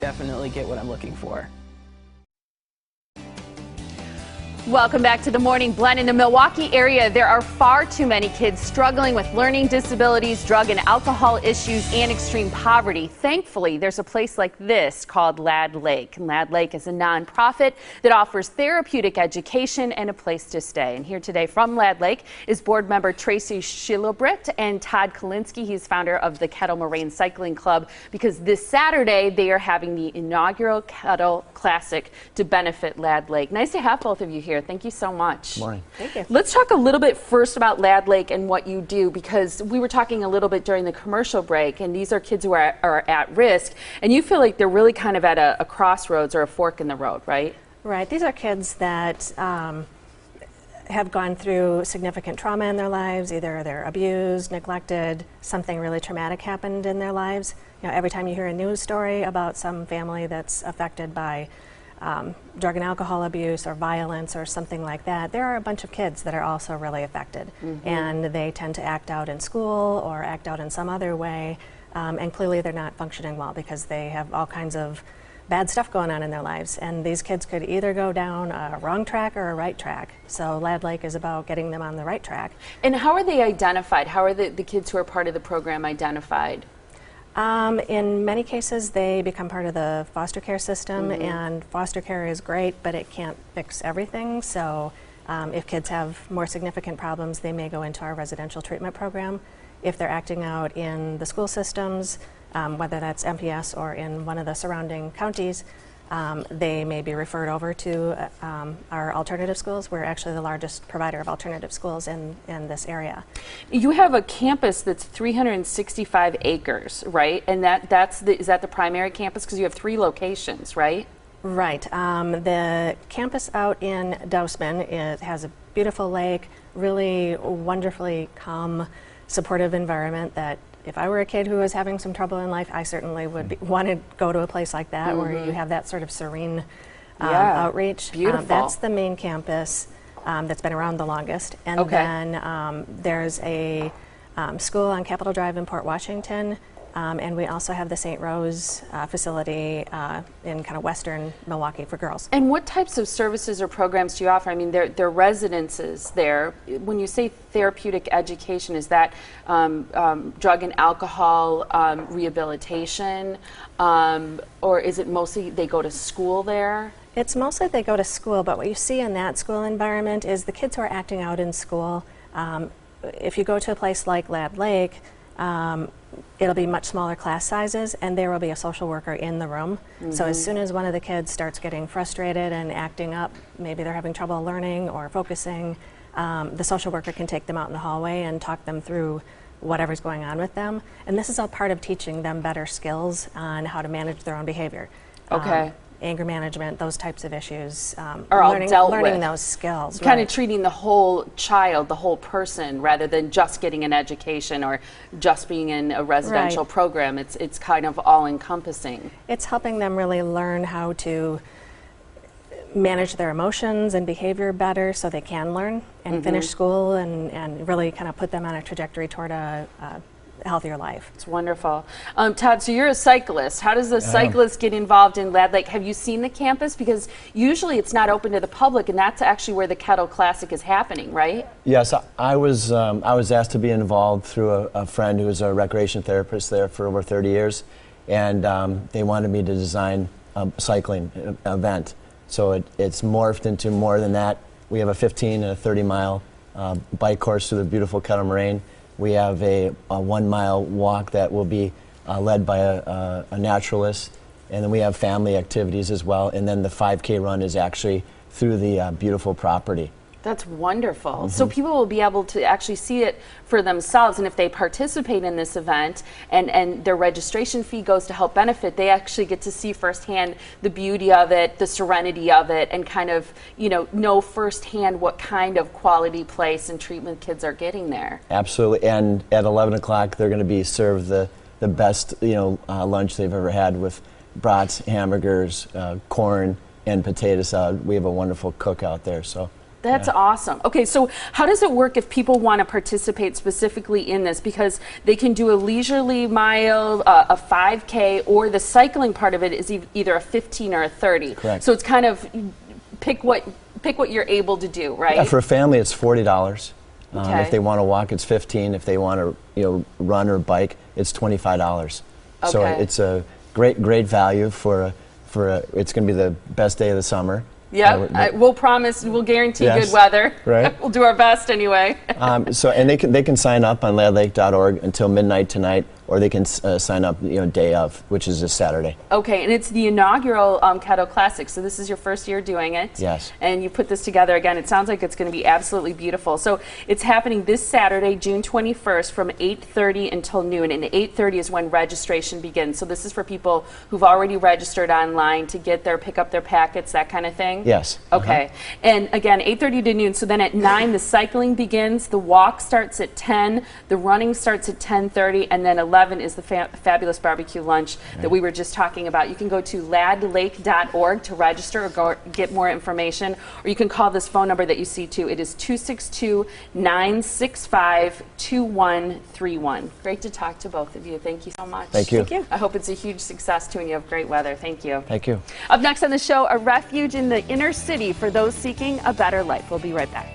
definitely get what I'm looking for. Welcome back to the Morning Blend. In the Milwaukee area, there are far too many kids struggling with learning disabilities, drug and alcohol issues, and extreme poverty. Thankfully, there's a place like this called Lad Lake. And Lad Lake is a nonprofit that offers therapeutic education and a place to stay. And here today from Lad Lake is board member Tracy Schilobrit and Todd Kalinsky. He's founder of the Kettle Moraine Cycling Club, because this Saturday they are having the inaugural Kettle Classic to benefit Lad Lake. Nice to have both of you here. Thank you so much. Good morning. Thank you. Let's talk a little bit first about Lad Lake and what you do, because we were talking a little bit during the commercial break, and these are kids who are at risk, and you feel like they're really kind of at a crossroads or a fork in the road, right? Right. These are kids that have gone through significant trauma in their lives. Either they're abused, neglected, something really traumatic happened in their lives. You know, every time you hear a news story about some family that's affected by drug and alcohol abuse or violence or something like that, there are a bunch of kids that are also really affected. And they tend to act out in school or act out in some other way, and clearly they're not functioning well because they have all kinds of bad stuff going on in their lives. And these kids could either go down a wrong track or a right track. So Lad Lake is about getting them on the right track. And how are they identified? How are the kids who are part of the program identified? In many cases, they become part of the foster care system, and foster care is great, but it can't fix everything. So if kids have more significant problems, they may go into our residential treatment program. If they're acting out in the school systems, whether that's MPS or in one of the surrounding counties, they may be referred over to our alternative schools. We're actually the largest provider of alternative schools in this area. You have a campus that's 365 acres, right? And is that the primary campus? Because you have 3 locations, right? Right. The campus out in Dousman, it has a beautiful lake, really wonderfully calm, supportive environment that if I were a kid who was having some trouble in life, I certainly would want to go to a place like that where you have that sort of serene outreach. Beautiful. That's the main campus that's been around the longest. And then there's a school on Capitol Drive in Port Washington, and we also have the St. Rose facility in kind of western Milwaukee for girls. And what types of services or programs do you offer? I mean, there are residences there. When you say therapeutic education, is that drug and alcohol rehabilitation, or is it mostly they go to school there? It's mostly they go to school, but what you see in that school environment is the kids who are acting out in school. If you go to a place like Lad Lake, it'll be much smaller class sizes, and there will be a social worker in the room. So as soon as one of the kids starts getting frustrated and acting up, maybe they're having trouble learning or focusing, the social worker can take them out in the hallway and talk them through whatever's going on with them. And this is all part of teaching them better skills on how to manage their own behavior. Anger management, those types of issues, are learning those skills. Kind of treating the whole child, the whole person, rather than just getting an education or just being in a residential program. It's kind of all-encompassing. It's helping them really learn how to manage their emotions and behavior better so they can learn and finish school and really kind of put them on a trajectory toward a healthier life. It's wonderful. Todd, so you're a cyclist. How does a cyclist get involved in Lad Lake? Have you seen the campus? Because usually it's not open to the public, and that's actually where the Kettle Classic is happening, right? Yes, I was asked to be involved through a friend who was a recreation therapist there for over 30 years, and they wanted me to design a cycling event. So it's morphed into more than that. We have a 15 and a 30-mile bike course through the beautiful Kettle Moraine. We have a 1-mile walk that will be led by a naturalist, and then we have family activities as well, and then the 5K run is actually through the beautiful property. That's wonderful. So people will be able to actually see it for themselves, and if they participate in this event and their registration fee goes to help benefit, they actually get to see firsthand the beauty of it, the serenity of it, and kind of, know firsthand what kind of quality place and treatment kids are getting there. Absolutely, and at 11 o'clock they're going to be served the best lunch they've ever had with brats, hamburgers, corn, and potato salad. We have a wonderful cook out there. So That's awesome. Okay, so how does it work if people want to participate specifically in this? Because they can do a leisurely mile, a 5K, or the cycling part of it is either a 15 or a 30. Correct. So it's kind of pick what you're able to do, right? Yeah, for a family, it's $40. Okay. If they want to walk, it's $15. If they want to, run or bike, it's $25. Okay. So it's a great value for it's going to be the best day of the summer. Yeah, we'll promise, we'll guarantee Yes. good weather. Right. We'll do our best anyway. And they can sign up on ladlake.org until midnight tonight, or they can sign up day of, which is this Saturday. Okay, and it's the inaugural Kettle Classic, so this is your first year doing it. Yes. And you put this together again. It sounds like it's going to be absolutely beautiful. So it's happening this Saturday, June 21st, from 8:30 until noon, and 8:30 is when registration begins. So this is for people who've already registered online to pick up their packets, that kind of thing? Yes. Okay. And again, 8:30 to noon. So then at 9, the cycling begins. The walk starts at 10. The running starts at 10:30, and then 11 is the fabulous barbecue lunch that we were just talking about. You can go to ladlake.org to register or get more information, or you can call this phone number that you see too. It is 262-965-2131. Great to talk to both of you. Thank you so much. Thank you. Thank you. I hope it's a huge success too, and you have great weather. Thank you. Thank you. Up next on the show, a refuge in the inner city for those seeking a better life. We'll be right back.